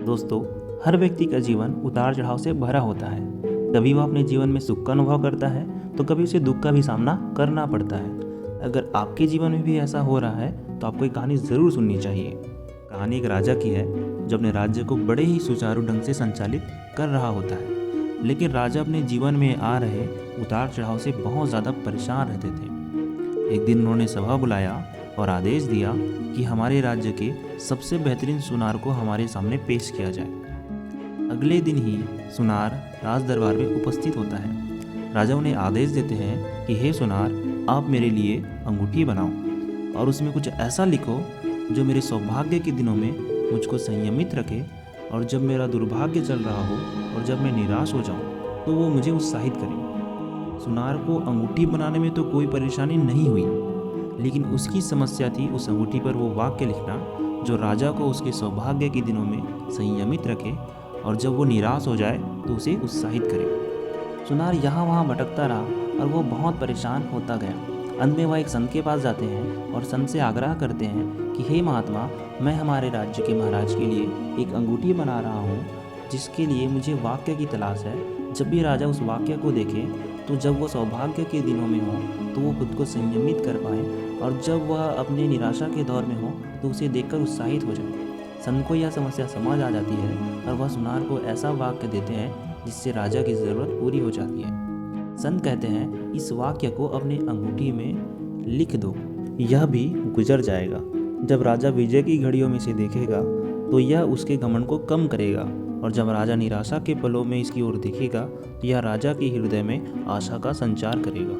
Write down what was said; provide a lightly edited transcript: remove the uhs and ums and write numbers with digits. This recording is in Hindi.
दोस्तों, हर व्यक्ति का जीवन उतार चढ़ाव से भरा होता है। कभी वह अपने जीवन में सुख का अनुभव करता है तो कभी उसे दुख का भी सामना करना पड़ता है। अगर आपके जीवन में भी ऐसा हो रहा है तो आपको एक कहानी ज़रूर सुननी चाहिए। कहानी एक राजा की है जो अपने राज्य को बड़े ही सुचारू ढंग से संचालित कर रहा होता है, लेकिन राजा अपने जीवन में आ रहे उतार चढ़ाव से बहुत ज़्यादा परेशान रहते थे। एक दिन उन्होंने सभा बुलाया और आदेश दिया कि हमारे राज्य के सबसे बेहतरीन सुनार को हमारे सामने पेश किया जाए। अगले दिन ही सुनार राज दरबार में उपस्थित होता है। राजा उन्हें आदेश देते हैं कि हे सुनार, आप मेरे लिए अंगूठी बनाओ और उसमें कुछ ऐसा लिखो जो मेरे सौभाग्य के दिनों में मुझको संयमित रखे, और जब मेरा दुर्भाग्य चल रहा हो और जब मैं निराश हो जाऊं तो वो मुझे उत्साहित करे। सुनार को अंगूठी बनाने में तो कोई परेशानी नहीं हुई, लेकिन उसकी समस्या थी उस अंगूठी पर वो वाक्य लिखना जो राजा को उसके सौभाग्य के दिनों में संयमित रखे और जब वो निराश हो जाए तो उसे उत्साहित करे। सुनार यहाँ वहाँ भटकता रहा और वो बहुत परेशान होता गया। अंत में वह एक संत के पास जाते हैं और संत से आग्रह करते हैं कि हे महात्मा, मैं हमारे राज्य के महाराज के लिए एक अंगूठी बना रहा हूँ जिसके लिए मुझे वाक्य की तलाश है। जब भी राजा उस वाक्य को देखे तो जब वो सौभाग्य के दिनों में हो तो वो खुद को संयमित कर पाए, और जब वह अपने निराशा के दौर में हो तो उसे देखकर उत्साहित हो जाए। संत को यह समस्या समझ आ जाती है और वह सुनार को ऐसा वाक्य देते हैं जिससे राजा की ज़रूरत पूरी हो जाती है। संत कहते हैं, इस वाक्य को अपने अंगूठी में लिख दो, यह भी गुजर जाएगा। जब राजा विजय की घड़ियों में इसे देखेगा तो यह उसके घमंड को कम करेगा, और जब राजा निराशा के पलों में इसकी ओर देखेगा तो यह राजा के हृदय में आशा का संचार करेगा।